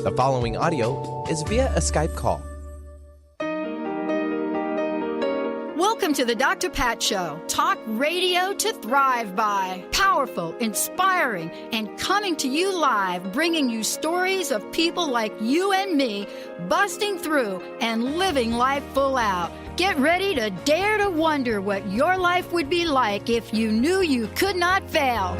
The following audio is via a Skype call. Welcome to the Dr. Pat Show. Talk radio to thrive by. Powerful, inspiring, and coming to you live, bringing you stories of people like you and me, busting through and living life full out. Get ready to dare to wonder what your life would be like if you knew you could not fail.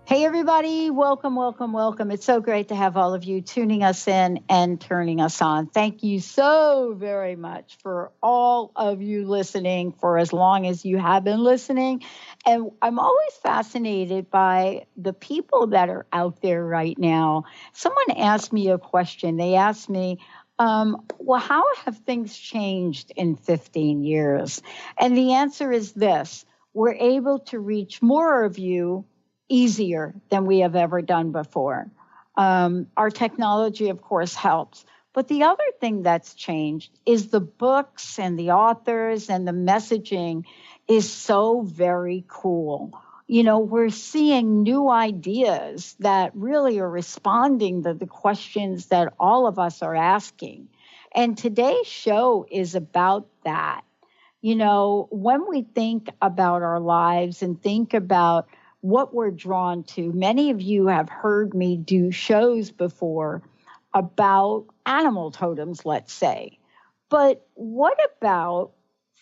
Hey, everybody. Welcome, welcome, welcome. It's so great to have all of you tuning us in and turning us on. Thank you so very much for all of you listening for as long as you have been listening. And I'm always fascinated by the people that are out there right now. Someone asked me a question. They asked me, well, how have things changed in 15 years? And the answer is this. We're able to reach more of you easier than we have ever done before. Our technology, of course, helps. But the other thing that's changed is the books and the authors and the messaging is so very cool. You know, we're seeing new ideas that really are responding to the questions that all of us are asking. And today's show is about that. You know, when we think about our lives and think about what we're drawn to, many of you have heard me do shows before about animal totems, let's say. But what about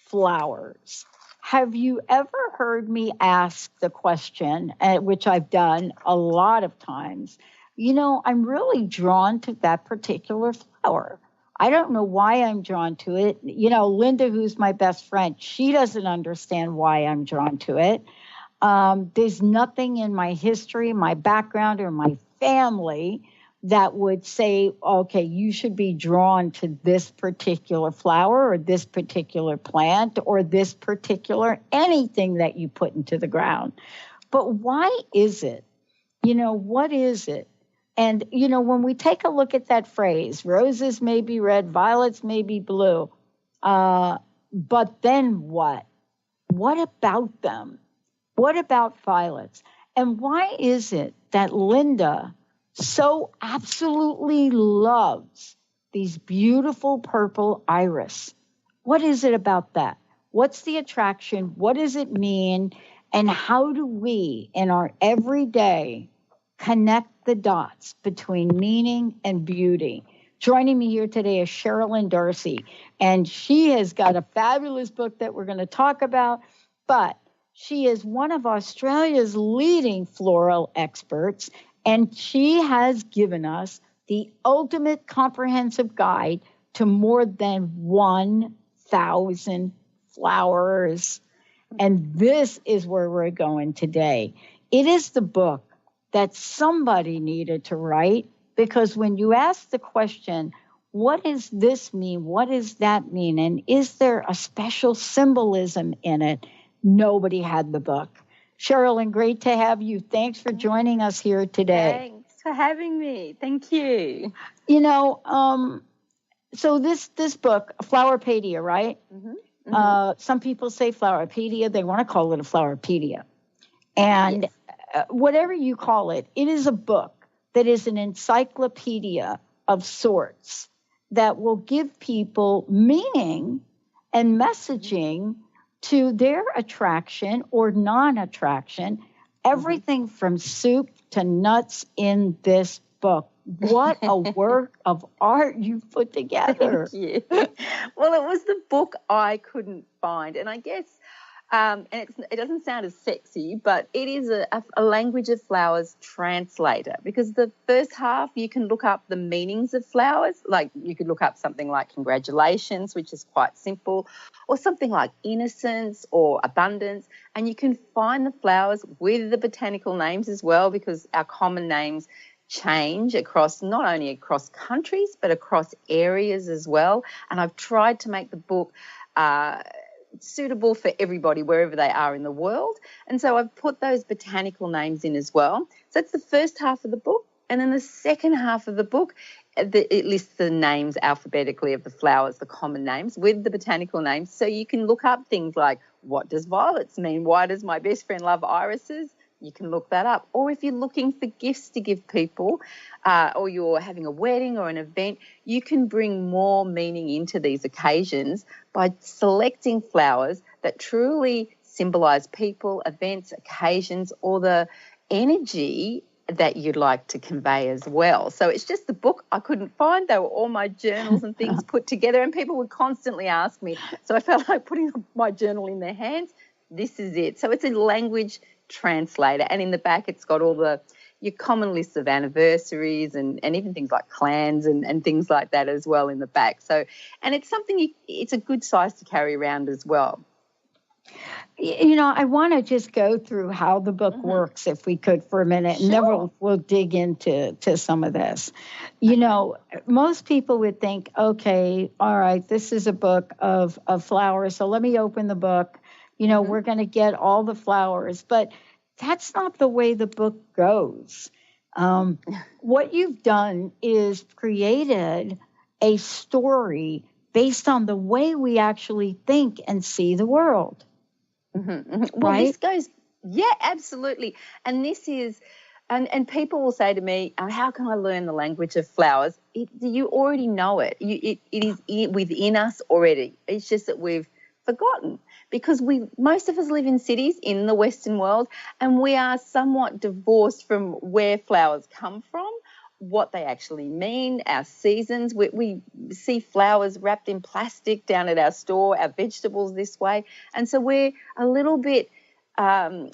flowers? Have you ever heard me ask the question, which I've done a lot of times, you know, I'm really drawn to that particular flower. I don't know why I'm drawn to it. You know, Linda, who's my best friend, she doesn't understand why I'm drawn to it. There's nothing in my history, my background, or my family that would say, okay, you should be drawn to this particular flower or this particular plant or this particular anything that you put into the ground. But why is it? You know, what is it? And, you know, when we take a look at that phrase, roses may be red, violets may be blue, but then what? What about them? What about violets? And why is it that Linda so absolutely loves these beautiful purple iris? What is it about that? What's the attraction? What does it mean? And how do we, in our everyday, connect the dots between meaning and beauty? Joining me here today is Cheralyn Darcey, and she has got a fabulous book that we're going to talk about, but she is one of Australia's leading floral experts, and she has given us the ultimate comprehensive guide to more than 1,000 flowers. And this is where we're going today. It is the book that somebody needed to write, because when you ask the question, what does this mean? What does that mean? And is there a special symbolism in it? Nobody had the book. Cheralyn, great to have you. Thanks for joining us here today. Thanks for having me. Thank you. You know, so this book, FLOWERPAEDIA, right? Mm-hmm. Mm-hmm. Some people say FLOWERPAEDIA. They want to call it a FLOWERPAEDIA. And yes. Whatever you call it, it is a book that is an encyclopedia of sorts that will give people meaning and messaging to their attraction or non-attraction, everything from soup to nuts in this book. What a work of art you've put together. Thank you. Well, it was the book I couldn't find. And I guess, and it doesn't sound as sexy, but it is a language of flowers translator, because the first half you can look up the meanings of flowers. Like you could look up something like congratulations, which is quite simple, or something like innocence or abundance. And you can find the flowers with the botanical names as well, because our common names change across, not only across countries, but across areas as well. And I've tried to make the book suitable for everybody wherever they are in the world. And so I've put those botanical names in as well. So that's the first half of the book. And then the second half of the book, it lists the names alphabetically of the flowers, the common names, with the botanical names. So you can look up things like, what does violets mean? Why does my best friend love irises? you can look that up. Or if you're looking for gifts to give people, or you're having a wedding or an event, you can bring more meaning into these occasions by selecting flowers that truly symbolize people, events, occasions, or the energy that you'd like to convey as well. So it's just the book I couldn't find. They were all my journals and things put together, and people would constantly ask me. So I felt like putting my journal in their hands. This is it. So it's a language translator, and in the back it's got all your common lists of anniversaries and even things like clans and things like that as well in the back. So, and it's something it's a good size to carry around as well. You know, I want to just go through how the book works, if we could, for a minute, and then we'll dig into some of this. You know, most people would think, okay, all right, this is a book of flowers, so let me open the book. You know, we're going to get all the flowers, but that's not the way the book goes. What you've done is created a story based on the way we actually think and see the world. Well, right? This goes, yeah, absolutely. And this is, and people will say to me, how can I learn the language of flowers? You already know it. It is within us already. It's just that we've forgotten, because most of us live in cities in the Western world, and we are somewhat divorced from where flowers come from, what they actually mean, our seasons. We see flowers wrapped in plastic down at our store, our vegetables this way. And so we're a little bit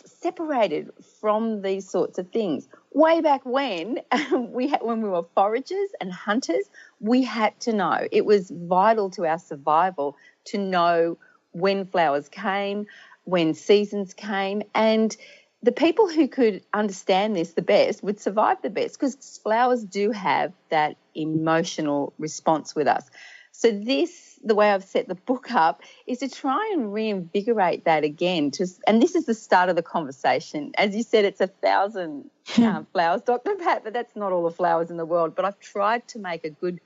separated from these sorts of things. Way back when, when we were foragers and hunters, we had to know. It was vital to our survival to know when flowers came, when seasons came, and the people who could understand this the best would survive the best, because flowers do have that emotional response with us. So the way I've set the book up is to try and reinvigorate that again. And this is the start of the conversation. As you said, it's 1,000 flowers, Dr. Pat, but that's not all the flowers in the world. But I've tried to make a good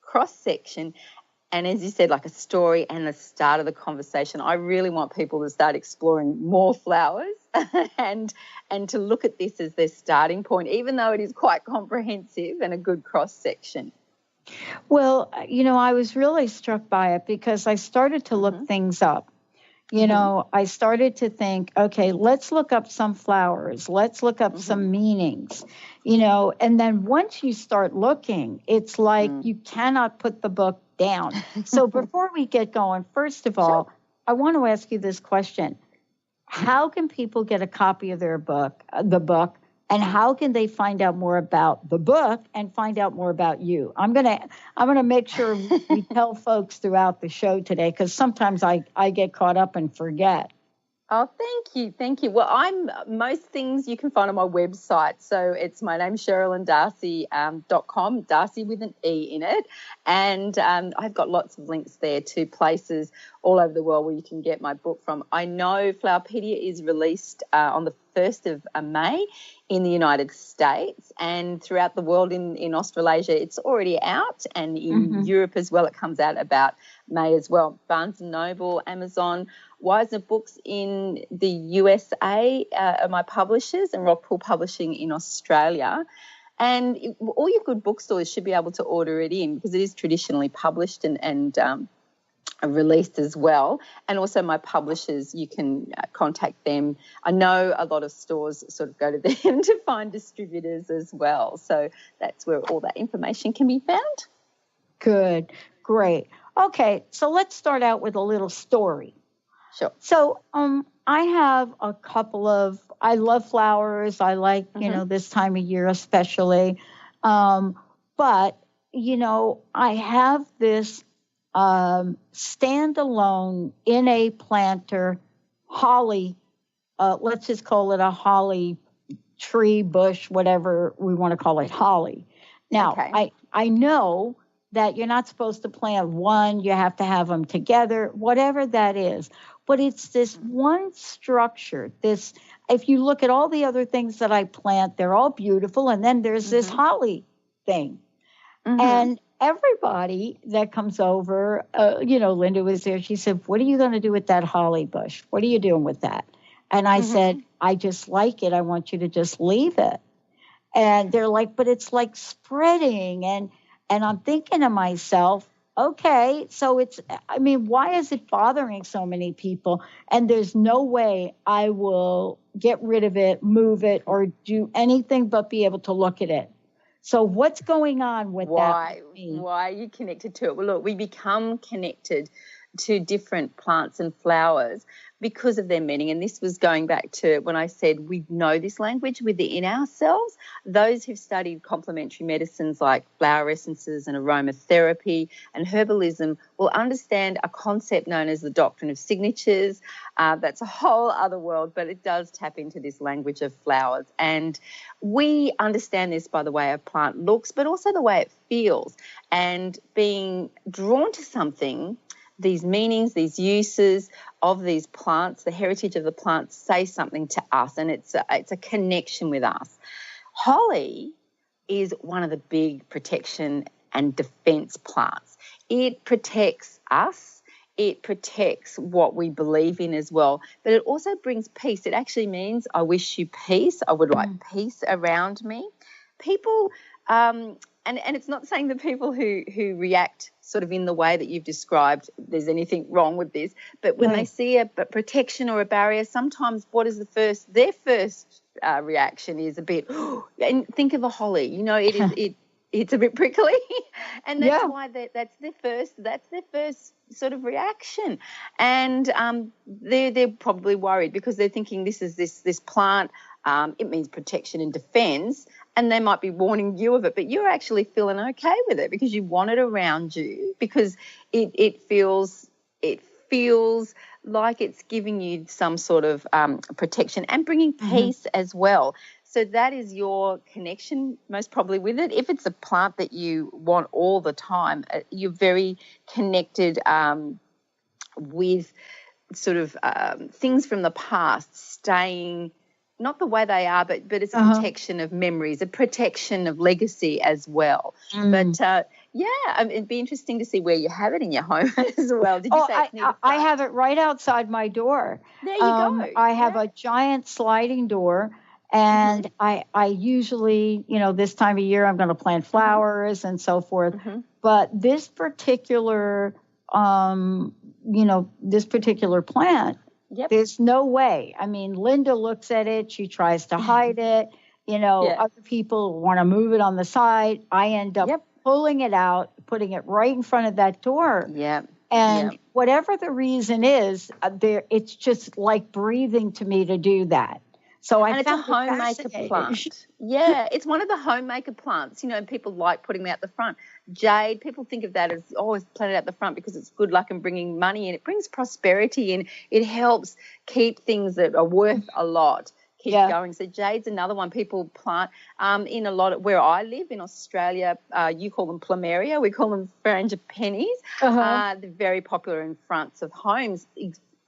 cross-section, and as you said, like a story and the start of the conversation. I really want people to start exploring more flowers and to look at this as their starting point, even though it is quite comprehensive and a good cross-section. Well, you know, I was really struck by it because I started to look things up. You know, I started to think, okay, let's look up some flowers. Let's look up some meanings, you know, and then once you start looking, it's like you cannot put the book down. So before we get going, first of all, I want to ask you this question. How can people get a copy of the book, and how can they find out more about the book and find out more about you? I'm gonna make sure we tell folks throughout the show today, because sometimes I get caught up and forget. Oh, thank you. Well, most things you can find on my website. So it's my name, CheralynDarcey.com, Darcey with an E in it. And I've got lots of links there to places all over the world where you can get my book from. I know FLOWERPAEDIA is released on the 1st of May in the United States, and throughout the world in Australasia it's already out, and in Europe as well it comes out about May as well. Barnes & Noble, Amazon, Wisner Books in the USA are my publishers, and Rockpool Publishing in Australia. And all your good bookstores should be able to order it in, because it is traditionally published and released as well. And also my publishers, you can contact them. I know a lot of stores sort of go to them to find distributors as well. So that's where all that information can be found. Good, great. Okay, so let's start out with a little story. Sure. So I have a couple of, I love flowers. I like, you know, this time of year especially. But, you know, I have this standalone in a planter holly, let's just call it a holly tree, bush, whatever we want to call it, holly. Now, I know that you're not supposed to plant one, you have to have them together, whatever that is. But it's this one structure, this, if you look at all the other things that I plant, they're all beautiful. And then there's this holly thing. And everybody that comes over, you know, Linda was there. She said, what are you going to do with that holly bush? What are you doing with that? And I said, I just like it. I want you to just leave it. And they're like, but it's like spreading. And I'm thinking to myself, okay, so why is it bothering so many people? And there's no way I will get rid of it, move it, or do anything but be able to look at it. So what's going on with that? Why are you connected to it? Well, look, we become connected to different plants and flowers because of their meaning. And this was going back to when I said we know this language within ourselves. Those who've studied complementary medicines like flower essences and aromatherapy and herbalism will understand a concept known as the doctrine of signatures. That's a whole other world, but it does tap into this language of flowers. And we understand this by the way a plant looks, but also the way it feels. And being drawn to something, these meanings, these uses of these plants, the heritage of the plants say something to us, and it's a connection with us. Holly is one of the big protection and defense plants. It protects us. It protects what we believe in as well, but it also brings peace. It actually means I wish you peace. I would like peace around me. People, and it's not saying the people who react sort of in the way that you've described, there's anything wrong with this, but when they see a protection or a barrier, sometimes what is their first reaction is a bit, and think of a holly, it's a bit prickly, and that's why that's their first sort of reaction, and they're probably worried because they're thinking this plant, it means protection and defense, and they might be warning you of it, but you're actually feeling okay with it because you want it around you, because it feels like it's giving you some sort of protection and bringing peace as well. So that is your connection most probably with it. If it's a plant that you want all the time, you're very connected with sort of things from the past staying not the way they are, but it's a protection of memories, a protection of legacy as well. But it'd be interesting to see where you have it in your home as well. Did you say I have it right outside my door. There you go. I have a giant sliding door, and I usually, this time of year I'm going to plant flowers and so forth. But this particular, this particular plant, there's no way. I mean, Linda looks at it. She tries to hide it. Other people want to move it on the side. I end up pulling it out, putting it right in front of that door. And whatever the reason is, it's just like breathing to me to do that. So it's a homemaker plant. Yeah, it's one of the homemaker plants, and people like putting them out the front. Jade, people think of that as always planted out the front because it's good luck and bringing money in. It brings prosperity and it helps keep things that are worth a lot keep going. So jade's another one people plant in a lot of where I live in Australia. You call them plumeria. We call them frangipanis. They're very popular in fronts of homes.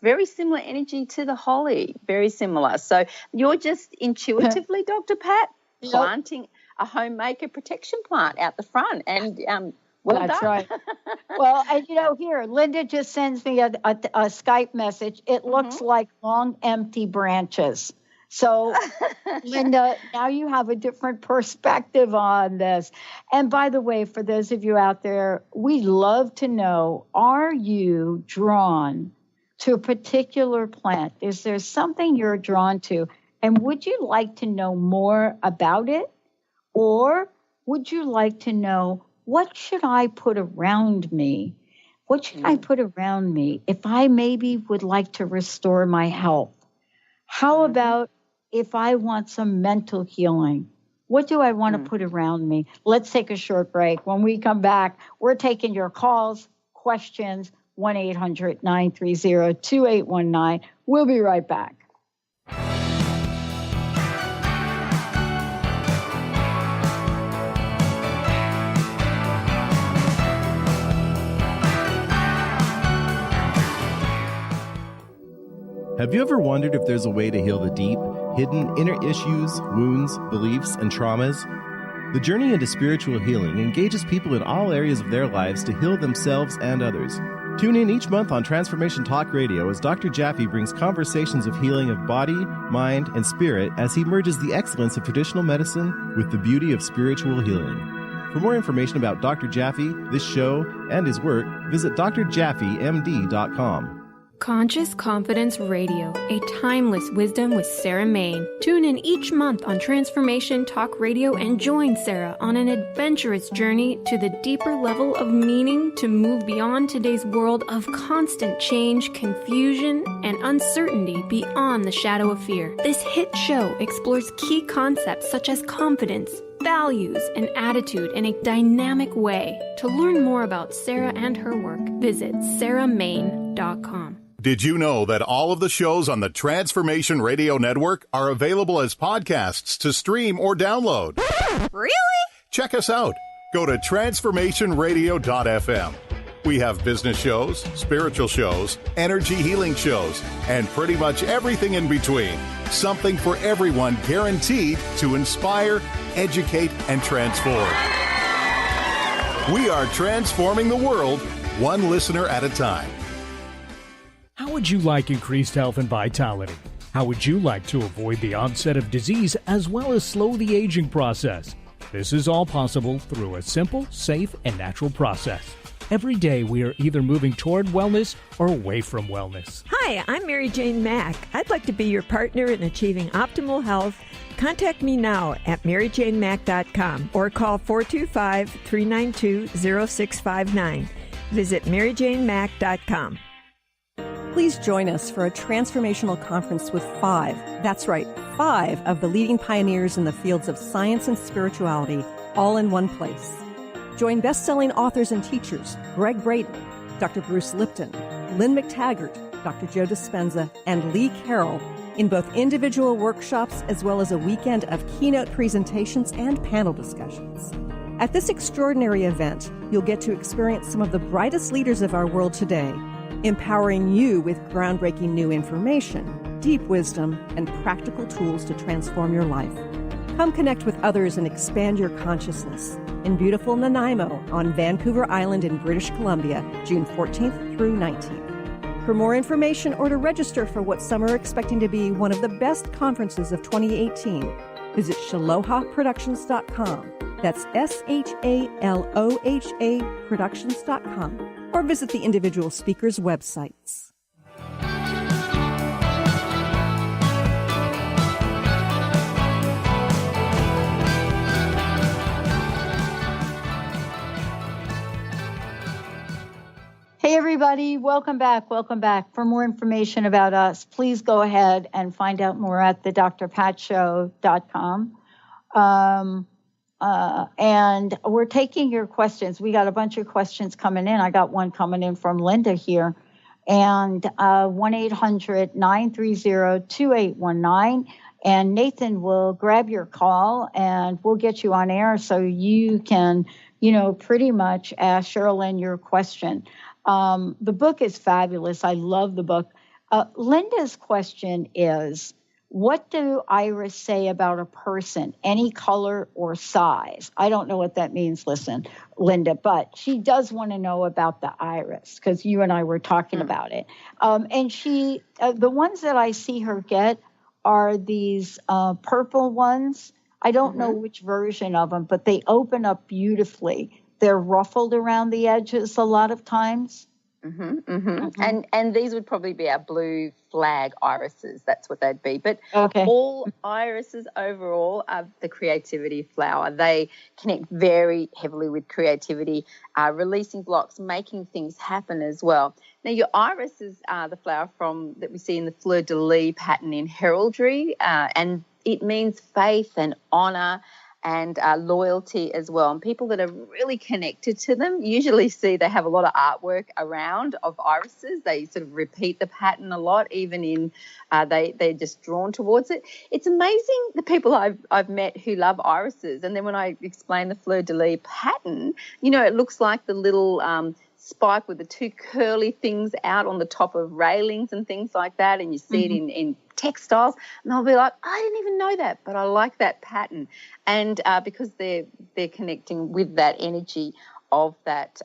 Very similar energy to the holly, very similar. So you're just intuitively, Dr. Pat, planting a homemaker protection plant out the front. And that's done. Right. Well, and here, Linda just sends me a Skype message. It looks like long, empty branches. So, Linda, now you have a different perspective on this. And by the way, for those of you out there, we love to know, are you drawn to a particular plant? Is there something you're drawn to? And would you like to know more about it? Or would you like to know, what should I put around me? What should I put around me if I maybe would like to restore my health? How about if I want some mental healing? What do I want to put around me? Let's take a short break. When we come back, we're taking your calls, questions, 1-800-930-2819. We'll be right back. Have you ever wondered if there's a way to heal the deep, hidden inner issues, wounds, beliefs, and traumas? The journey into spiritual healing engages people in all areas of their lives to heal themselves and others. Tune in each month on Transformation Talk Radio as Dr. Jaffe brings conversations of healing of body, mind, and spirit as he merges the excellence of traditional medicine with the beauty of spiritual healing. For more information about Dr. Jaffe, this show, and his work, visit drjaffemd.com. Conscious Confidence Radio, a timeless wisdom with Sarah Main. Tune in each month on Transformation Talk Radio and join Sarah on an adventurous journey to the deeper level of meaning to move beyond today's world of constant change, confusion, and uncertainty beyond the shadow of fear. This hit show explores key concepts such as confidence, values, and attitude in a dynamic way. To learn more about Sarah and her work, visit sarahmain.com. Did you know that all of the shows on the Transformation Radio Network are available as podcasts to stream or download? Really? Check us out. Go to transformationradio.fm. We have business shows, spiritual shows, energy healing shows, and pretty much everything in between. Something for everyone, guaranteed to inspire, educate, and transform. We are transforming the world, one listener at a time. How would you like increased health and vitality? How would you like to avoid the onset of disease as well as slow the aging process? This is all possible through a simple, safe, and natural process. Every day we are either moving toward wellness or away from wellness. Hi, I'm Mary Jane Mack. I'd like to be your partner in achieving optimal health. Contact me now at maryjanemack.com or call 425-392-0659. Visit maryjanemack.com. Please join us for a transformational conference with five of the leading pioneers in the fields of science and spirituality, all in one place. Join best-selling authors and teachers Greg Braden, Dr. Bruce Lipton, Lynn McTaggart, Dr. Joe Dispenza, and Lee Carroll in both individual workshops as well as a weekend of keynote presentations and panel discussions. At this extraordinary event, you'll get to experience some of the brightest leaders of our world today, empowering you with groundbreaking new information, deep wisdom, and practical tools to transform your life. Come connect with others and expand your consciousness in beautiful Nanaimo on Vancouver Island in British Columbia, June 14th through 19th. For more information or to register for what some are expecting to be one of the best conferences of 2018, visit shalohaproductions.com. That's SHALOHA Productions.com. Or visit the individual speakers' websites. Hey, everybody. Welcome back. Welcome back. For more information about us, please go ahead and find out more at thedrpatshow.com. And we're taking your questions. We got a bunch of questions coming in. I got one coming in from Linda here. And 1-800-930-2819. And Nathan will grab your call and we'll get you on air so you can, pretty much ask Cheralyn your question. The book is fabulous. I love the book. Linda's question is, what do iris say about a person, any color or size? I don't know what that means, Linda, but she does want to know about the iris because you and I were talking about it. And she, the ones that I see her get are these purple ones. I don't know which version of them, but they open up beautifully. They're ruffled around the edges a lot of times. And these would probably be our blue flag irises. That's what they'd be. But all irises overall are the creativity flower. They connect very heavily with creativity, releasing blocks, making things happen as well. Now, your irises are the flower that we see in the fleur-de-lis pattern in heraldry, and it means faith and honour and loyalty as well. And people that are really connected to them usually see they have a lot of artwork around of irises. They sort of repeat the pattern a lot, even in they're just drawn towards it. It's amazing the people I've met who love irises. And then when I explain the fleur-de-lis pattern, it looks like the little spike with the two curly things out on the top of railings and things like that, and you see it in textiles, and they'll be like, I didn't even know that, but I like that pattern. And because they're connecting with that energy of that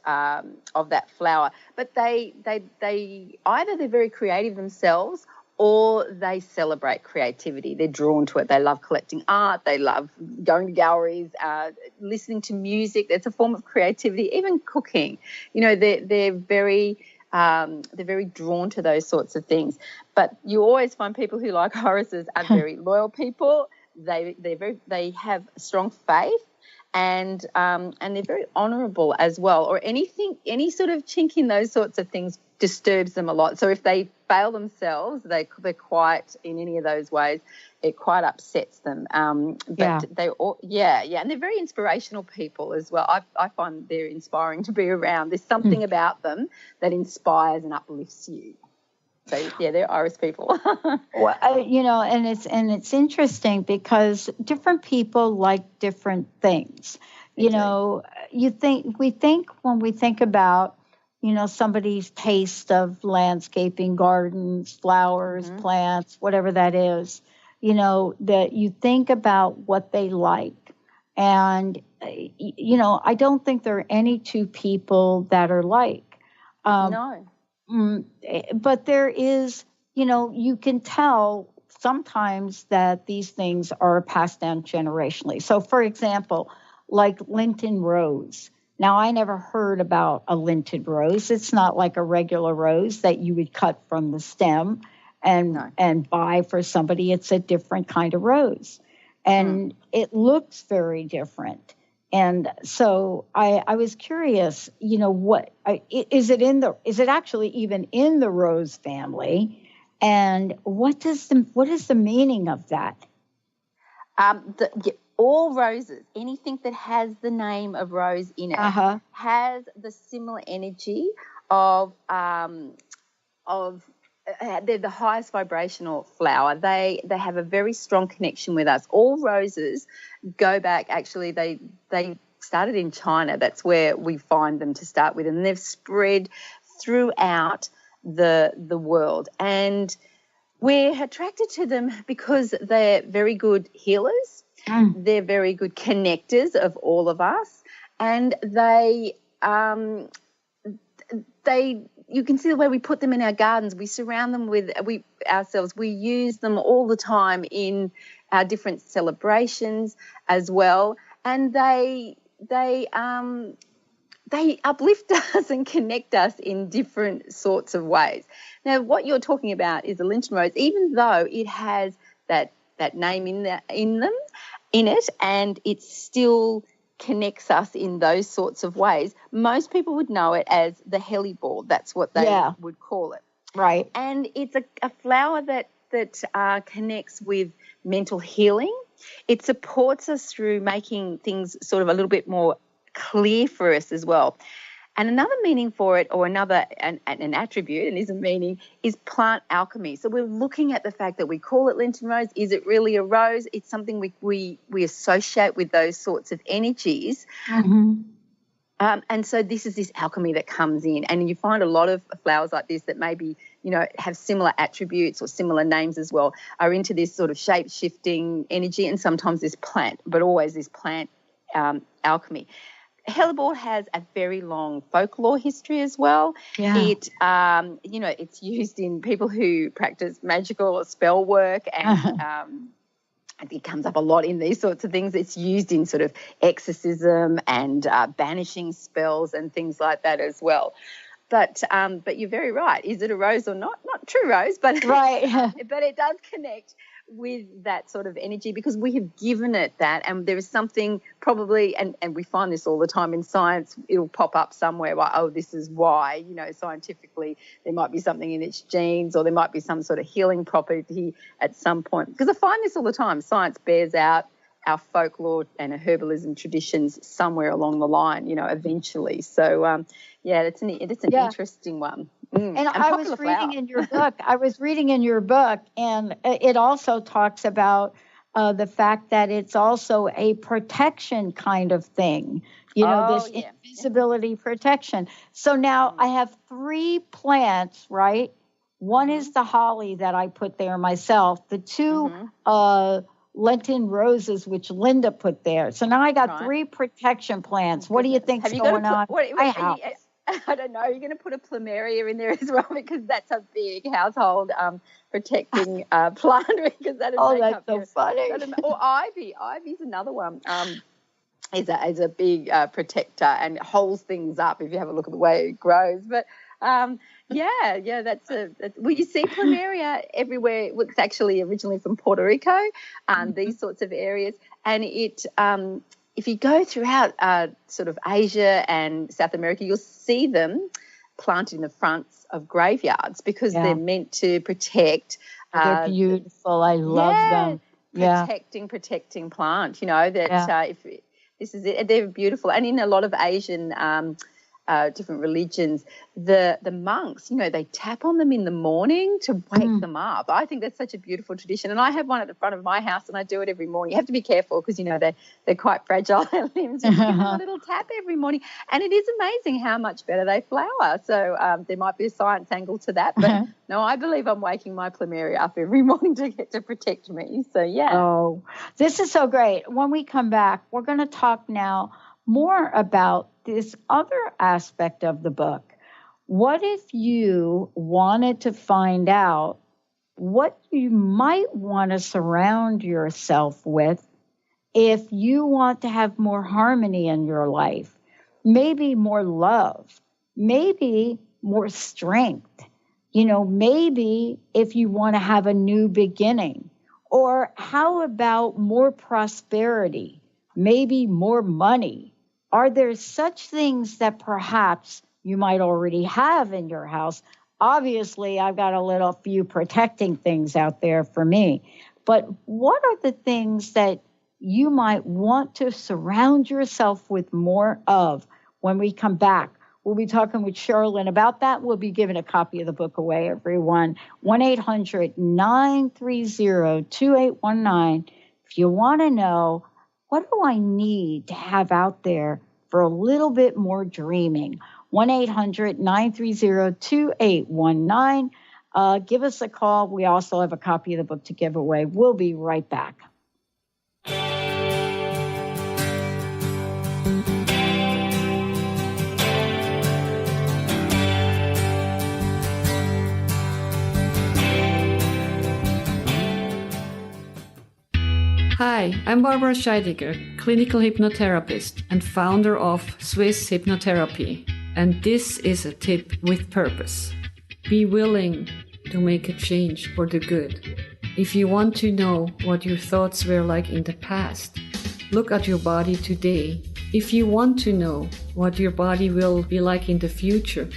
flower. But they either they're very creative themselves, or they celebrate creativity. They're drawn to it. They love collecting art. They love going to galleries, listening to music. It's a form of creativity. Even cooking. You know, they're very drawn to those sorts of things. But you always find people who like Horuses are very loyal people. They have strong faith. And they're very honourable as well. Or any sort of chink in those sorts of things disturbs them a lot. So if they fail themselves, they're quite, in any of those ways, it quite upsets them. But and they're very inspirational people as well. I find they're inspiring to be around. There's something about them that inspires and uplifts you. So yeah, they're Iris people. Well, and it's interesting because different people like different things. You know, we think when we think about, somebody's taste of landscaping, gardens, flowers, plants, whatever that is, that you think about what they like. And, I don't think there are any two people that are like. No. But there is, you can tell sometimes that these things are passed down generationally. So, for example, like Linton rose. Now, I never heard about a Linton rose. It's not like a regular rose that you would cut from the stem and buy for somebody. It's a different kind of rose. And it looks very different. And so I was curious, what is it actually even in the rose family? And what is the meaning of that? All roses, anything that has the name of rose in it, has the similar energy of they're the highest vibrational flower. They have a very strong connection with us. All roses go back, actually, they started in China. That's where we find them to start with, and they've spread throughout the world. And we're attracted to them because they're very good healers. They're very good connectors of all of us, and you can see the way we put them in our gardens. We surround them with ourselves. We use them all the time in our different celebrations as well, and they uplift us and connect us in different sorts of ways. Now, what you're talking about is a Linton rose, even though it has that name in it, and it still connects us in those sorts of ways. Most people would know it as the hellebore. That's what they would call it. Right. And it's a flower that connects with mental healing. It supports us through making things sort of a little bit more clear for us as well. And another meaning for it, or an attribute, and is a meaning, is plant alchemy. So we're looking at the fact that we call it Linton rose. Is it really a rose? It's something we associate with those sorts of energies. And so this is this alchemy that comes in. And you find a lot of flowers like this that maybe, have similar attributes or similar names as well, are into this sort of shape-shifting energy, and sometimes this plant, but always this plant alchemy. Hellebore has a very long folklore history as well. Yeah. It's used in people who practice magical or spell work, and it comes up a lot in these sorts of things. It's used in sort of exorcism and banishing spells and things like that as well. But you're very right. Is it a rose or not? Not true rose, but right. But it does connect with that sort of energy because we have given it that, and there is something probably, and we find this all the time in science, it'll pop up somewhere like, oh, this is why, scientifically there might be something in its genes, or there might be some sort of healing property at some point. Because I find this all the time. Science bears out our folklore and our herbalism traditions somewhere along the line, eventually. So, it's an interesting one. And I was reading in your book. And it also talks about the fact that it's also a protection kind of thing. Invisibility protection. So now I have 3 plants, right? One is the holly that I put there myself. The 2 Lenten roses, which Linda put there. So now I got 3 protection plants. What do you think's going on? I don't know. You're going to put a plumeria in there as well, because that's a big household protecting plant. Because that that's so funny. Or ivy. Ivy's another one. Is a big protector and holds things up if you have a look at the way it grows. But that's well, you see plumeria everywhere. It's actually originally from Puerto Rico, these sorts of areas, and it. If you go throughout sort of Asia and South America, you'll see them planted in the fronts of graveyards because they're meant to protect. They're beautiful. I love them. Protecting plant. You know that if this is it, they're beautiful, and in a lot of Asian different religions, the monks, you know, they tap on them in the morning to wake them up. I think that's such a beautiful tradition, and I have one at the front of my house, and I do it every morning. You have to be careful because, you know, they're quite fragile, their limbs. You give them a little tap every morning, and it is amazing how much better they flower. So there might be a science angle to that, but no, I believe I'm waking my plumeria up every morning to get to protect me. So, Oh, this is so great. When we come back, we're going to talk now more about this other aspect of the book. What if you wanted to find out what you might want to surround yourself with if you want to have more harmony in your life, maybe more love, maybe more strength, you know, maybe if you want to have a new beginning, or how about more prosperity, maybe more money? Are there such things that perhaps you might already have in your house? Obviously, I've got a few protecting things out there for me. But what are the things that you might want to surround yourself with more of? When we come back, we'll be talking with Cheralyn about that. We'll be giving a copy of the book away, everyone. 1-800-930-2819. If you want to know, what do I need to have out there for a little bit more dreaming? 1-800-930-2819. Give us a call. We also have a copy of the book to give away. We'll be right back. Hi, I'm Barbara Scheidegger, clinical hypnotherapist and founder of Swiss Hypnotherapy. And this is a tip with purpose. Be willing to make a change for the good. If you want to know what your thoughts were like in the past, look at your body today. If you want to know what your body will be like in the future,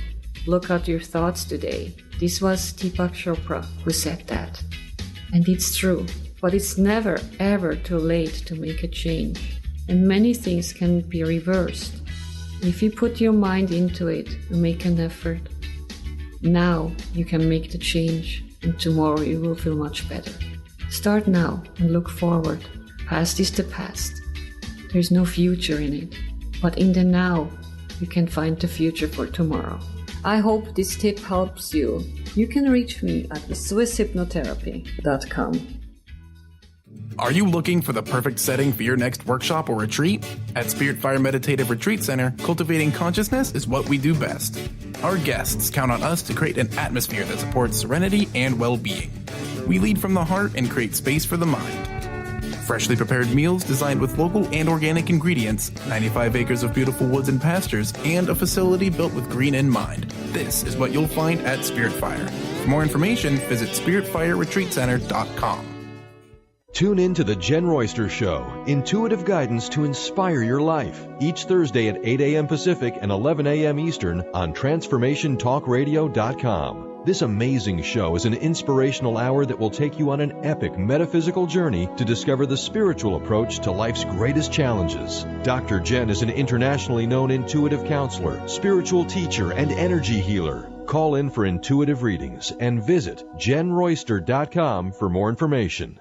look at your thoughts today. This was Deepak Chopra who said that. And it's true. But it's never, ever too late to make a change. And many things can be reversed. If you put your mind into it and make an effort, now you can make the change, and tomorrow you will feel much better. Start now and look forward. Past is the past. There's no future in it. But in the now, you can find the future for tomorrow. I hope this tip helps you. You can reach me at swisshypnotherapy.com. Are you looking for the perfect setting for your next workshop or retreat? At Spirit Fire Meditative Retreat Center, cultivating consciousness is what we do best. Our guests count on us to create an atmosphere that supports serenity and well-being. We lead from the heart and create space for the mind. Freshly prepared meals designed with local and organic ingredients, 95 acres of beautiful woods and pastures, and a facility built with green in mind. This is what you'll find at Spirit Fire. For more information, visit spiritfireretreatcenter.com. Tune in to The Jen Royster Show, intuitive guidance to inspire your life, each Thursday at 8 a.m. Pacific and 11 a.m. Eastern on transformationtalkradio.com. This amazing show is an inspirational hour that will take you on an epic metaphysical journey to discover the spiritual approach to life's greatest challenges. Dr. Jen is an internationally known intuitive counselor, spiritual teacher, and energy healer. Call in for intuitive readings and visit jenroyster.com for more information.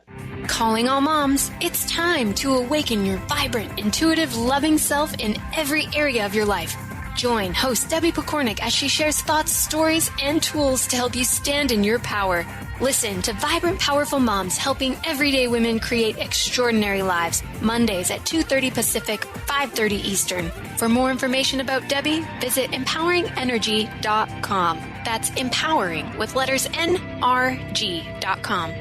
Calling all moms, it's time to awaken your vibrant, intuitive, loving self in every area of your life. Join host Debbie Pokornik as she shares thoughts, stories, and tools to help you stand in your power. Listen to Vibrant, Powerful Moms helping everyday women create extraordinary lives. Mondays at 2:30 Pacific, 5:30 Eastern. For more information about Debbie, visit empoweringenergy.com. That's empowering with letters NRG.com.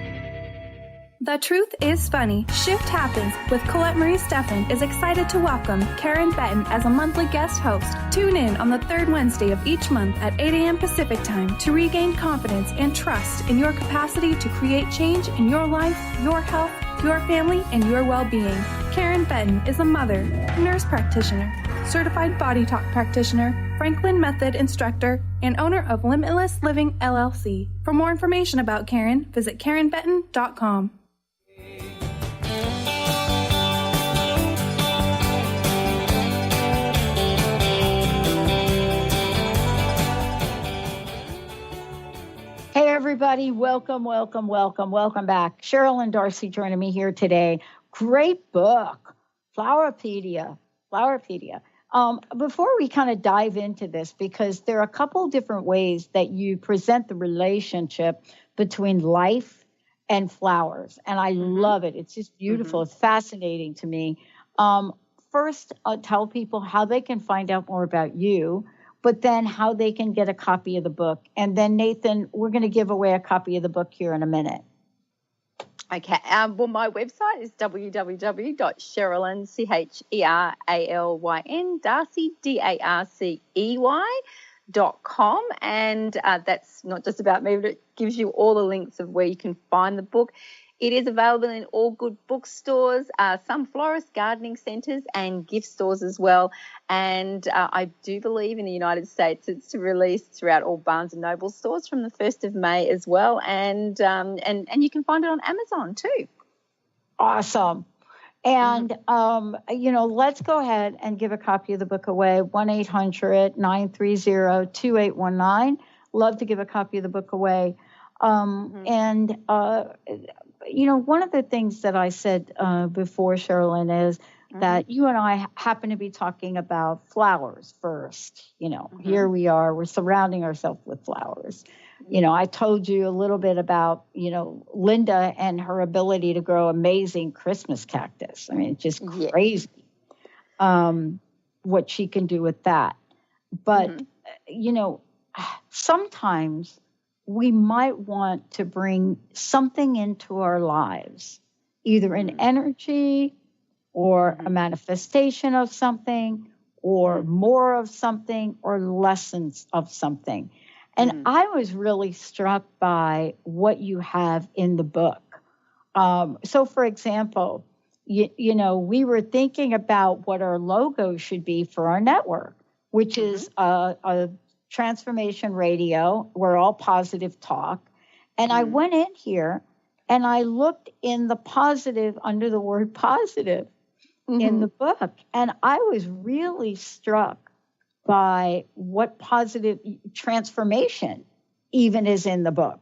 The Truth is Funny. Shift Happens with Colette Marie Steffen is excited to welcome Karen Benton as a monthly guest host. Tune in on the third Wednesday of each month at 8 a.m. Pacific Time to regain confidence and trust in your capacity to create change in your life, your health, your family, and your well-being. Karen Benton is a mother, nurse practitioner, certified body talk practitioner, Franklin Method instructor, and owner of Limitless Living LLC. For more information about Karen, visit KarenBenton.com. Hey, everybody. Welcome back. Cheralyn Darcy joining me here today. Great book, FLOWERPAEDIA. Before we kind of dive into this, because there are a couple different ways that you present the relationship between life and flowers, and I love it. It's just beautiful. It's fascinating to me. First, tell people how they can find out more about you, but then how they can get a copy of the book. And then, Nathan, we're going to give away a copy of the book here in a minute. Okay. Well, my website is www.cheralyn, Cheralyn, Darcy, DARCEY.com. And that's not just about me, but it gives you all the links of where you can find the book. It is available in all good bookstores, some florist gardening centres and gift stores as well. And I do believe in the United States it's released throughout all Barnes & Noble stores from the 1st of May as well. And you can find it on Amazon too. Awesome. And, let's go ahead and give a copy of the book away, 1-800-930-2819. Love to give a copy of the book away. And one of the things that I said before, Cheralyn, is that you and I happen to be talking about flowers first. Here we are, we're surrounding ourselves with flowers. I told you a little bit about, Linda and her ability to grow amazing Christmas cactus. I mean, it's just crazy what she can do with that. But, sometimes we might want to bring something into our lives, either an energy or a manifestation of something or more of something or lessons of something. And I was really struck by what you have in the book. So, for example, we were thinking about what our logo should be for our network, which is a transformation radio. We're all positive talk. And I went in here and I looked in the positive under the word positive in the book. And I was really struck by what positive transformation even is in the book.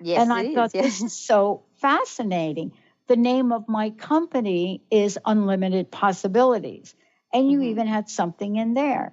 Yes, and I thought this is so fascinating. The name of my company is Unlimited Possibilities. And you even had something in there.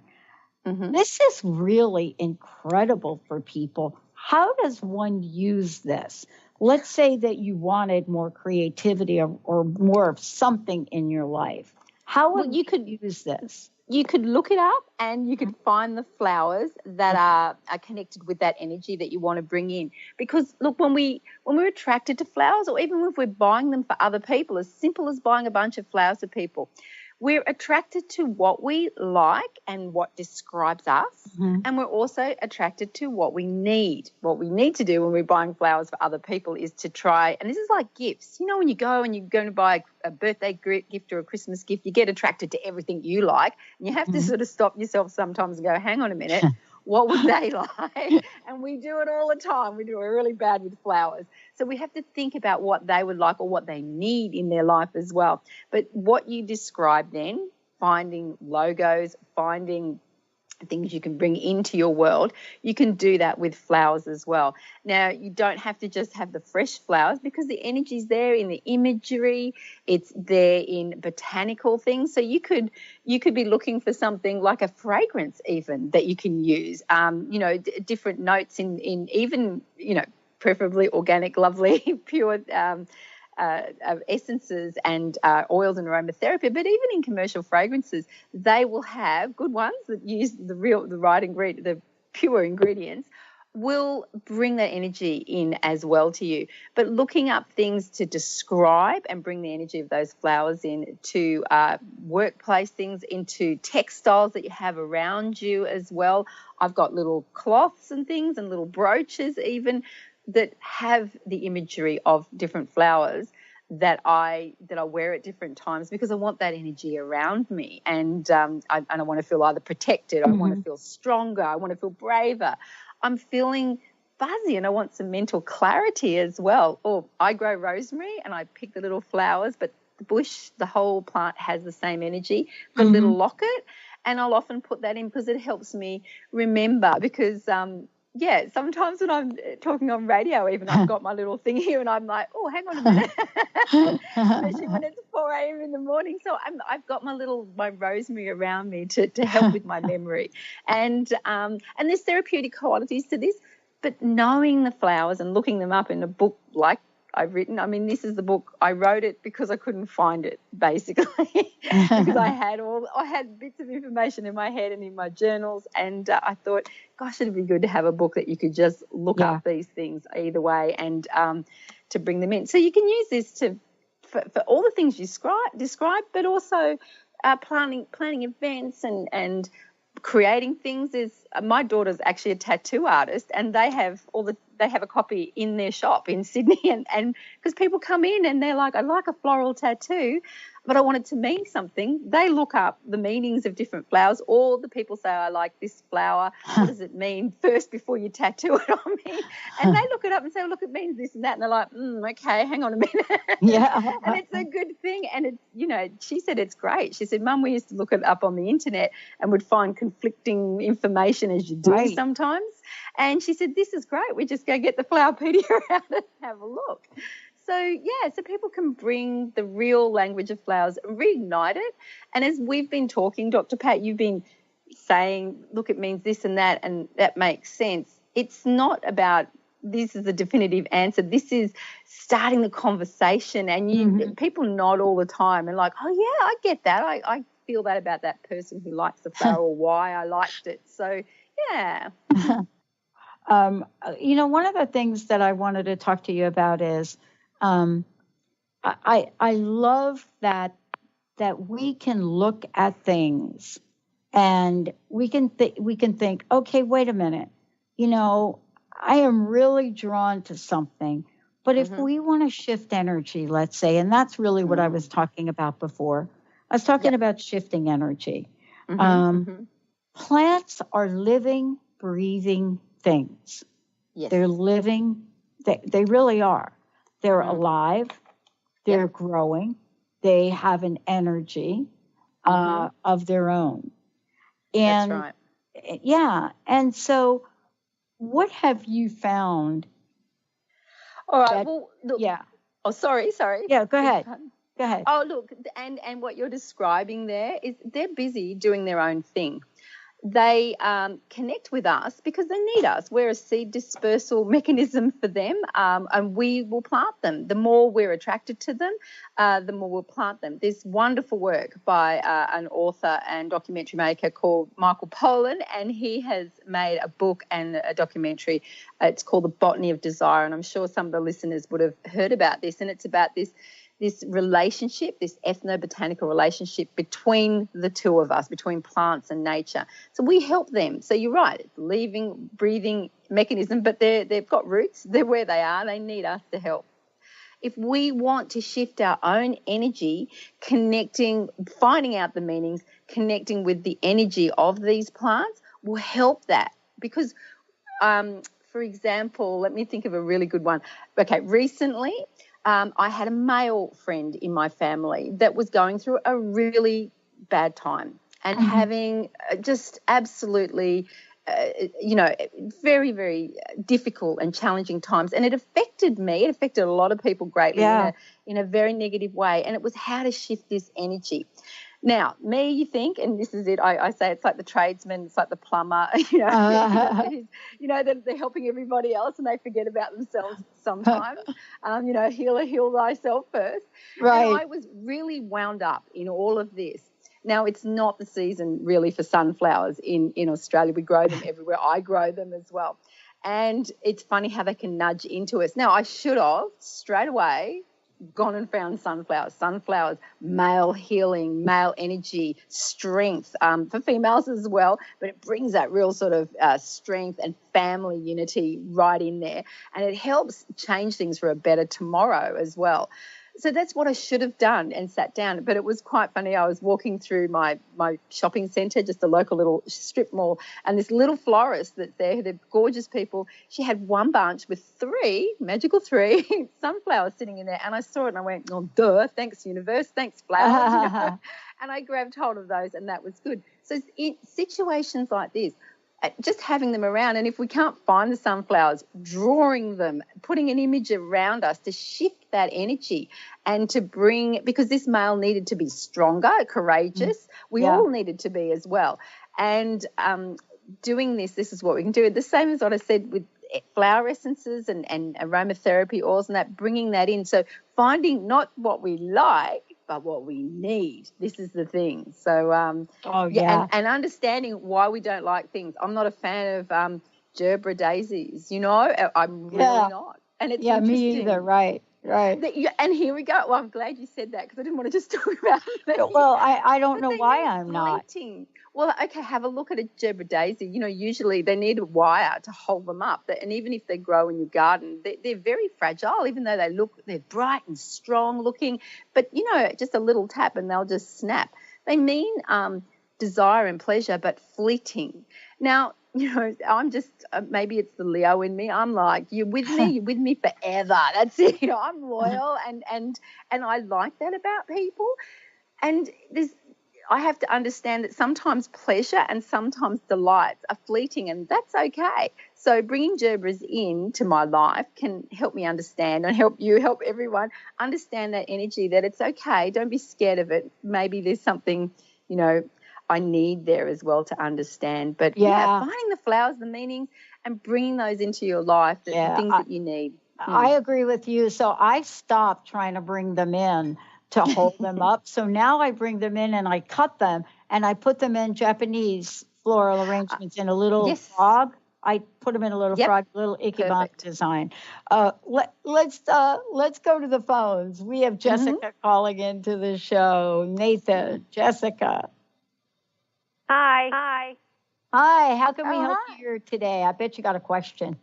This is really incredible for people. How does one use this? Let's say that you wanted more creativity or more of something in your life. How would you could use this? You could look it up and you could find the flowers that are connected with that energy that you want to bring in. Because, look, when we're attracted to flowers, or even if we're buying them for other people, as simple as buying a bunch of flowers for people, we're attracted to what we like and what describes us, and we're also attracted to what we need. What we need to do when we're buying flowers for other people is to try, and this is like gifts. When you go and you're going to buy a birthday gift or a Christmas gift, you get attracted to everything you like, and you have to sort of stop yourself sometimes and go, hang on a minute, what would they like? And we do it all the time. We do it really bad with flowers. So we have to think about what they would like or what they need in their life as well. But what you described then, finding logos, finding things you can bring into your world, you can do that with flowers as well. Now, you don't have to just have the fresh flowers, because the energy's there in the imagery, it's there in botanical things. So you could be looking for something like a fragrance even that you can use, different notes in even, preferably organic, lovely, pure essences and oils and aromatherapy. But even in commercial fragrances, they will have good ones that use the right ingredient, the pure ingredients, will bring that energy in as well to you. But looking up things to describe and bring the energy of those flowers in to workplace things, into textiles that you have around you as well. I've got little cloths and things and little brooches even that have the imagery of different flowers that I wear at different times, because I want that energy around me, and I want to feel either protected, I want to feel stronger, I want to feel braver. I'm feeling fuzzy and I want some mental clarity as well. Or I grow rosemary and I pick the little flowers, but the bush, the whole plant has the same energy, the little locket, and I'll often put that in because it helps me remember, because sometimes when I'm talking on radio even, I've got my little thing here and I'm like, oh, hang on a minute, especially when it's 4 a.m. in the morning. So I've got my rosemary around me to help with my memory. And there's therapeutic qualities to this, but knowing the flowers and looking them up in a book like I've written. I mean, this is the book. I wrote it because I couldn't find it, basically, because I had bits of information in my head and in my journals, and I thought, gosh, it'd be good to have a book that you could just look up these things either way and to bring them in. So you can use this for all the things you describe, but also planning events and creating things. My daughter's actually a tattoo artist, and they have a copy in their shop in Sydney, and because people come in and they're like, I like a floral tattoo, but I want it to mean something. They look up the meanings of different flowers, or the people say, I like this flower. What does it mean first before you tattoo it on me? And they look it up and say, look, it means this and that. And they're like, okay, hang on a minute. Yeah. And it's a good thing. And it's, she said it's great. She said, Mum, we used to look it up on the internet and would find conflicting information, as you do sometimes. And she said, this is great. We just go get the Flowerpedia out and have a look. So people can bring the real language of flowers, reignite it. And as we've been talking, Dr. Pat, you've been saying, look, it means this and that makes sense. It's not about this is a definitive answer. This is starting the conversation, and people nod all the time and like, oh, yeah, I get that. I feel that about that person who likes the flower or why I liked it. So, yeah. One of the things that I wanted to talk to you about is I love that we can look at things and we can think, okay, wait a minute, I am really drawn to something, but if we want to shift energy, let's say, and that's really what I was talking about before. I was talking about shifting energy. Plants are living, breathing things. Yes. They're living, they really are. They're alive, they're growing, they have an energy of their own. And that's right. Yeah. And so what have you found? All right. Look. Yeah. Oh, sorry. Yeah, go ahead. Go ahead. Oh, look, and what you're describing there is they're busy doing their own thing. They connect with us because they need us. We're a seed dispersal mechanism for them, and we will plant them. The more we're attracted to them, the more we'll plant them. There's wonderful work by an author and documentary maker called Michael Pollan, and he has made a book and a documentary. It's called The Botany of Desire, and I'm sure some of the listeners would have heard about this, and it's about this relationship, this ethnobotanical relationship between the two of us, between plants and nature. So we help them. So you're right, it's a living, breathing mechanism, but they've got roots. They're where they are. They need us to help. If we want to shift our own energy, connecting, finding out the meanings, connecting with the energy of these plants will help that. Because, for example, let me think of a really good one. Okay, recently, I had a male friend in my family that was going through a really bad time. and having just absolutely, very, very difficult and challenging times. And it affected me. It affected a lot of people greatly in a very negative way. And it was how to shift this energy. Now, me, you think, and this is it, I say it's like the tradesman, it's like the plumber, they're helping everybody else and they forget about themselves sometimes. Heal thyself first. Right. And I was really wound up in all of this. Now, it's not the season really for sunflowers in Australia. We grow them everywhere. I grow them as well. And it's funny how they can nudge into us. Now, I should have straight away gone and found sunflowers, male healing, male energy, strength, for females as well, but it brings that real sort of strength and family unity right in there, and it helps change things for a better tomorrow as well. So that's what I should have done and sat down. But it was quite funny. I was walking through my shopping centre, just a local little strip mall, and this little florist that's there, they're gorgeous people, she had one bunch with magical three sunflowers sitting in there. And I saw it and I went, oh, duh, thanks universe, thanks flowers. And I grabbed hold of those and that was good. So in situations like this, just having them around, and if we can't find the sunflowers, drawing them, putting an image around us to shift that energy and to bring, because this male needed to be stronger, courageous. We all needed to be as well. And doing this is what we can do. The same as what I said with flower essences and aromatherapy oils and that, bringing that in. So finding not what we like, but what we need. This is the thing. So, and understanding why we don't like things. I'm not a fan of gerbera daisies, I'm really not. And it's interesting. Me either, right. And here we go. Well, I'm glad you said that because I didn't want to just talk about it. Well, I don't know why I'm not. Well, okay, have a look at a gerbera daisy. Usually they need a wire to hold them up. And even if they grow in your garden, they're very fragile, even though they're bright and strong looking. But, just a little tap and they'll just snap. They mean desire and pleasure, but fleeting. Now, I'm just, maybe it's the Leo in me. I'm like, you're with me forever. That's it. I'm loyal and I like that about people. And I have to understand that sometimes pleasure and sometimes delights are fleeting, and that's okay. So bringing gerberas into my life can help me understand and help everyone understand that energy, that it's okay. Don't be scared of it. Maybe there's something, I need there as well to understand. But, finding the flowers, the meanings, and bringing those into your life, the things that you need. I agree with you. So I stopped trying to bring them in to hold them up. So now I bring them in and I cut them and I put them in Japanese floral arrangements in a little frog. I put them in a little frog, little ikebana design. Let's go to the phones. We have Jessica calling into the show. Nathan, Jessica. Hi. How can we help you here today? I bet you got a question.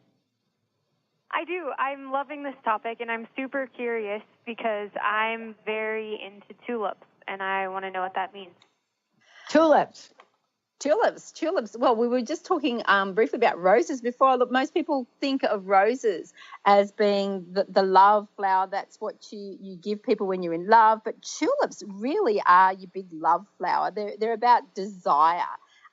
I do. I'm loving this topic, and I'm super curious because I'm very into tulips, and I want to know what that means. Tulips. Well, we were just talking briefly about roses before. Look, most people think of roses as being the love flower. That's what you give people when you're in love. But tulips really are your big love flower. They're about desire.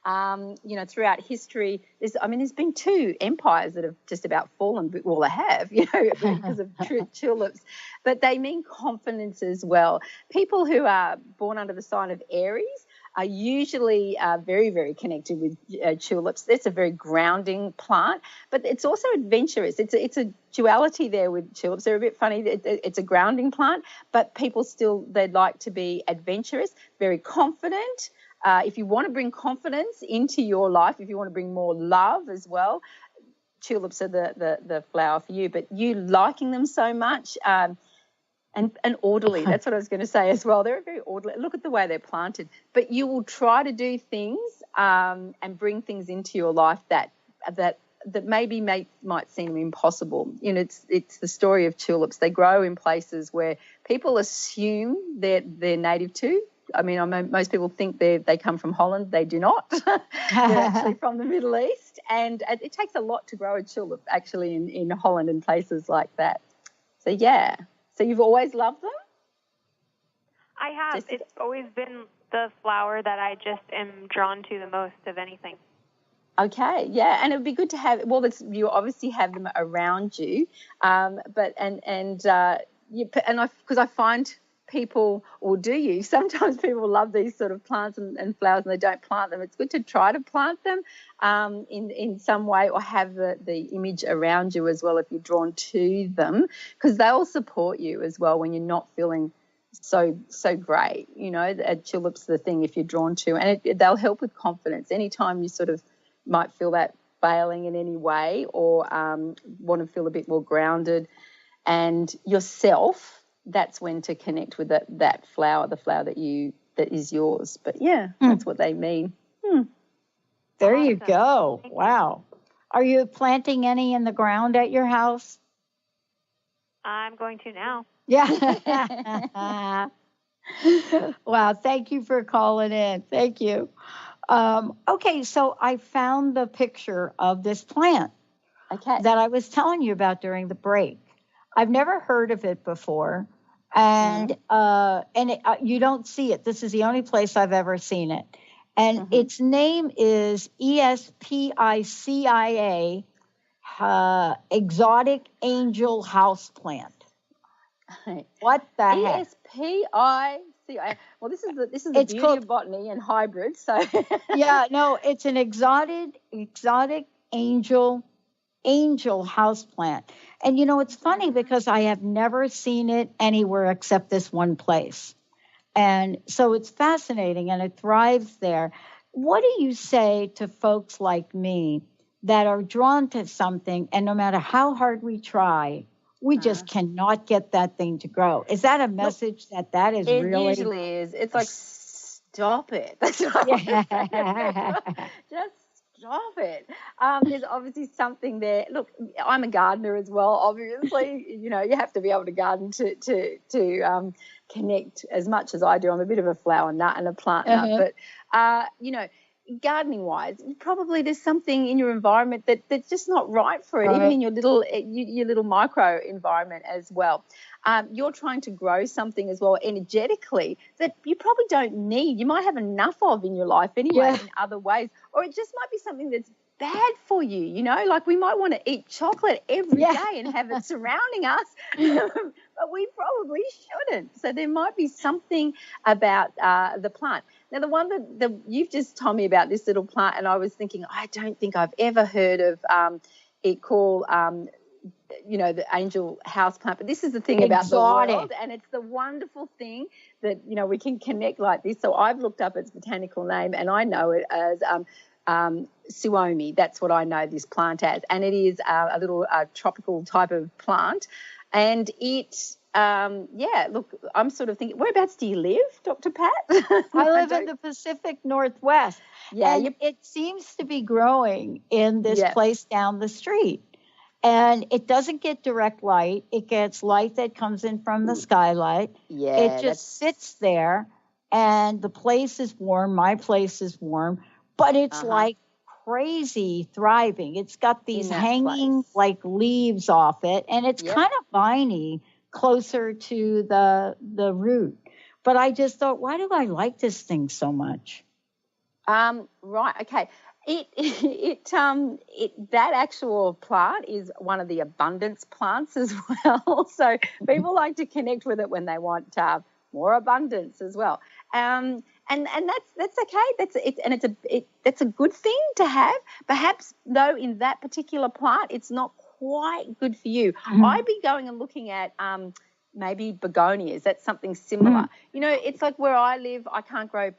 Throughout history, there's been 2 empires that have just about fallen. Well, they have, because of tulips. But they mean confidence as well. People who are born under the sign of Aries are usually very, very connected with tulips. It's a very grounding plant, but it's also adventurous. It's a duality there with tulips. They're a bit funny. It's a grounding plant, but people they'd like to be adventurous, very confident. If you want to bring confidence into your life, if you want to bring more love as well, tulips are the flower for you. But you liking them so much and orderly, that's what I was going to say as well. They're very orderly. Look at the way they're planted. But you will try to do things and bring things into your life that maybe might seem impossible. It's the story of tulips. They grow in places where people assume they're native to. Most people think they come from Holland. They do not. They're actually from the Middle East, and it takes a lot to grow a tulip actually in Holland and places like that. So, yeah. So you've always loved them? I have. It's always been the flower that I just am drawn to the most of anything. Okay, yeah, and it would be good to have. Well, you obviously have them around you, because I find people, or do you? Sometimes people love these sort of plants and flowers, and they don't plant them. It's good to try to plant them in some way, or have the image around you as well if you're drawn to them, because they'll support you as well when you're not feeling so great. You know, tulips are the thing if you're drawn to, and they'll help with confidence. Anytime you sort of might feel that failing in any way, or want to feel a bit more grounded and yourself, that's when to connect with that flower, the flower that is yours. But yeah, that's what they mean. There you go. Wow. Are you planting any in the ground at your house? I'm going to now. Yeah. Wow. Thank you for calling in. Thank you. Okay, so I found the picture of this plant that I was telling you about during the break. I've never heard of it before, and you don't see it. This is the only place I've ever seen it. And its name is ESPICIA, exotic angel houseplant. What the heck? ESPICIA. Well, this is the beauty of botany and hybrids. So yeah, no, it's an exotic angel houseplant. And you know, it's funny because I have never seen it anywhere except this one place. And so it's fascinating, and it thrives there. What do you say to folks like me that are drawn to something, and no matter how hard we try, we just cannot get that thing to grow? Is that a message that is really? It usually is. It's like, stop it. That's what I want to say. Just stop it. There's obviously something there. Look, I'm a gardener as well, obviously. You know, you have to be able to garden to connect as much as I do. I'm a bit of a flower nut and a plant nut. But, you know, gardening-wise, probably there's something in your environment that's just not right for it, even in your little micro environment as well. You're trying to grow something as well energetically that you probably don't need. You might have enough of in your life anyway in other ways, or it just might be something that's bad for you, you know, like we might want to eat chocolate every day and have it surrounding us, but we probably shouldn't. So there might be something about the plant. Now, the one that you've just told me about, this little plant, and I was thinking, I don't think I've ever heard of it called, you know, the angel house plant. But this is the thing about the world, and it's the wonderful thing that, you know, we can connect like this. So I've looked up its botanical name, and I know it as Suomi. That's what I know this plant as, and it is a little tropical type of plant, and it. Look, I'm sort of thinking, whereabouts do you live, Dr. Pat? I live in the Pacific Northwest. Yeah, and it seems to be growing in this place down the street. And it doesn't get direct light. It gets light that comes in from the skylight. Yeah, it just sits there, and the place is warm. My place is warm, but it's like crazy thriving. It's got these hanging like leaves off it, and it's kind of viney, closer to the root. But I just thought, why do I like this thing so much? Right, okay. That actual plant is one of the abundance plants as well. So people like to connect with it when they want more abundance as well. And that's okay. That's a good thing to have. Perhaps though in that particular plant, it's not quite good for you. I'd be going and looking at maybe begonias. That's something similar. You know, it's like where I live, I can't grow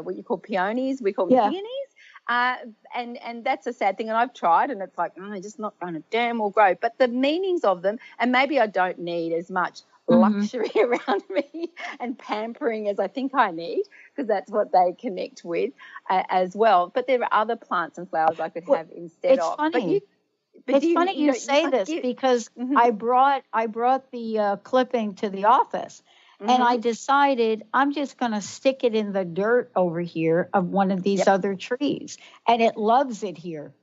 what you call peonies. We call them peonies. And that's a sad thing. And I've tried, and it's like, they're just not going to damn well grow. But the meanings of them, and maybe I don't need as much luxury around me and pampering as I think I need, because that's what they connect with as well. But there are other plants and flowers I could have instead of. Funny. It's funny you say this because I brought the clipping to the office, and I decided I'm just going to stick it in the dirt over here of one of these other trees, and it loves it here.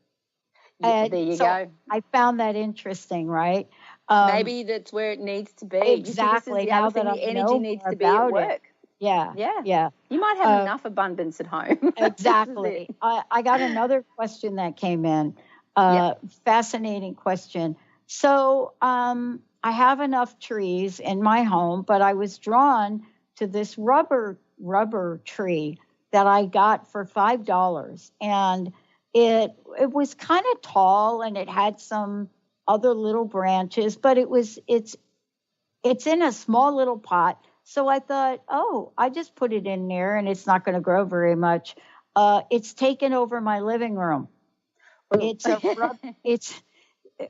Yeah, there you go. I found that interesting, right? Maybe that's where it needs to be. Exactly. Now that the energy needs to be at work. Yeah. Yeah. You might have enough abundance at home. Exactly. I got another question that came in. Fascinating question. So I have enough trees in my home, but I was drawn to this rubber tree that I got for $5, and it was kind of tall, and it had some other little branches, but it's in a small little pot. So I thought, I just put it in there, and it's not going to grow very much. It's taken over my living room. It's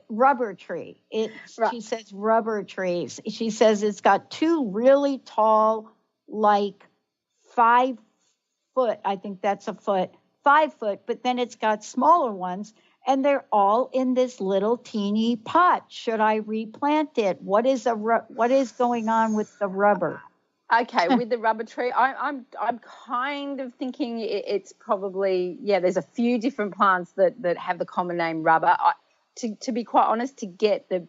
rubber tree. She says rubber trees. She says it's got two really tall, like 5 foot. I think that's a foot, 5 foot. But then it's got smaller ones, and they're all in this little teeny pot. Should I replant it? What is going on with the rubber? Okay, with the rubber tree, I'm kind of thinking it's probably, there's a few different plants that have the common name rubber. To be quite honest, to get the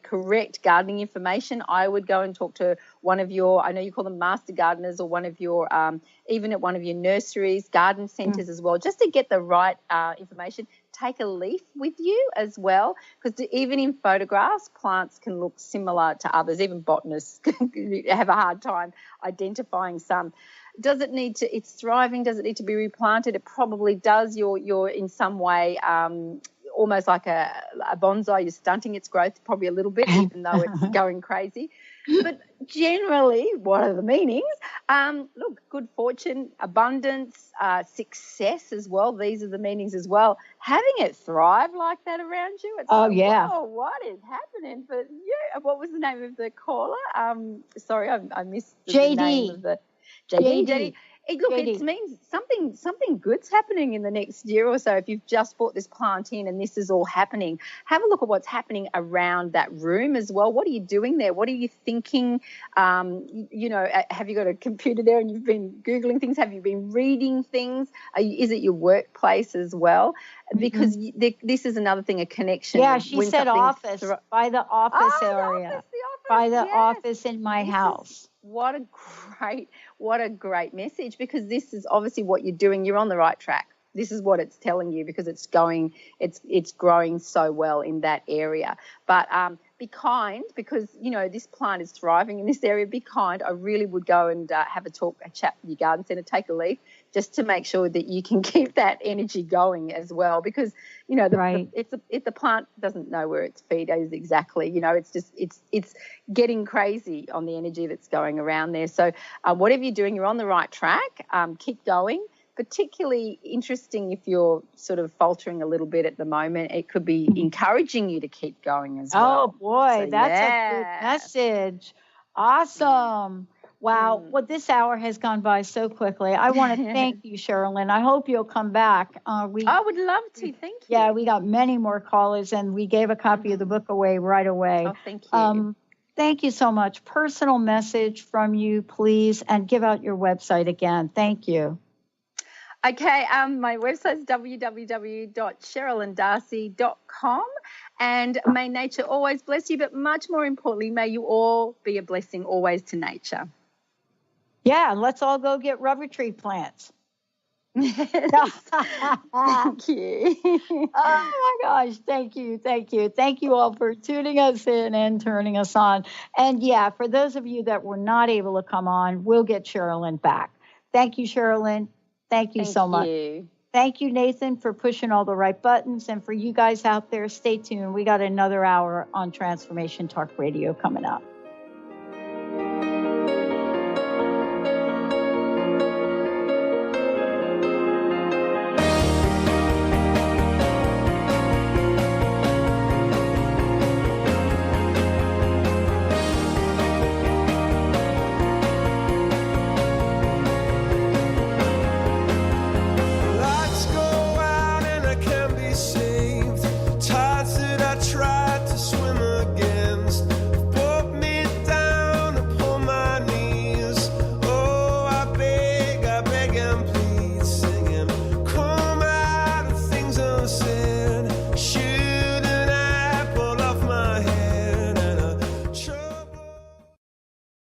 correct gardening information, I would go and talk to one of your, I know you call them master gardeners, or one of your, even at one of your nurseries, garden centres as well, just to get the right information. Take a leaf with you as well, because even in photographs, plants can look similar to others. Even botanists have a hard time identifying some. Does it need to, it's thriving, does it need to be replanted? It probably does. You're in some way almost like a bonsai, you're stunting its growth probably a little bit, even though it's going crazy. But generally, what are the meanings? Look, good fortune, abundance, success as well. These are the meanings as well. Having it thrive like that around you, it's whoa, what is happening? But what was the name of the caller? Sorry, I missed the name of the JD. It means something good's happening in the next year or so. If you've just bought this plant in and this is all happening, have a look at what's happening around that room as well. What are you doing there? What are you thinking? Have you got a computer there and you've been Googling things? Have you been reading things? Is it your workplace as well? Because this is another thing, a connection. Yeah, she said office, by the office area. By the office in my house. What a great message, because this is obviously what you're doing. You're on the right track. This is what it's telling you, because it's growing so well in that area. But be kind, because, this plant is thriving in this area. Be kind. I really would go and have a chat with your garden centre, take a leaf, just to make sure that you can keep that energy going as well, because, the plant doesn't know where its feed is exactly. It's getting crazy on the energy that's going around there. So whatever you're doing, you're on the right track. Keep going. Particularly interesting if you're sort of faltering a little bit at the moment. It could be encouraging you to keep going as well. Oh, boy, that's a good message. Awesome. Wow. Well, this hour has gone by so quickly. I want to thank you, Cheralyn. I hope you'll come back. I would love to. Thank you. Yeah, we got many more callers, and we gave a copy of the book away right away. Oh, thank you. Thank you so much. Personal message from you, please, and give out your website again. Thank you. Okay, my website is www.cheralyndarcey.com, and may nature always bless you, but much more importantly, may you all be a blessing always to nature. Yeah, let's all go get rubber tree plants. Thank you. Oh, my gosh, thank you. Thank you. Thank you all for tuning us in and turning us on. And, for those of you that were not able to come on, we'll get Cheralyn back. Thank you, Cheralyn. Thank you so much. Thank you, Nathan, for pushing all the right buttons. And for you guys out there, stay tuned. We got another hour on Transformation Talk Radio coming up.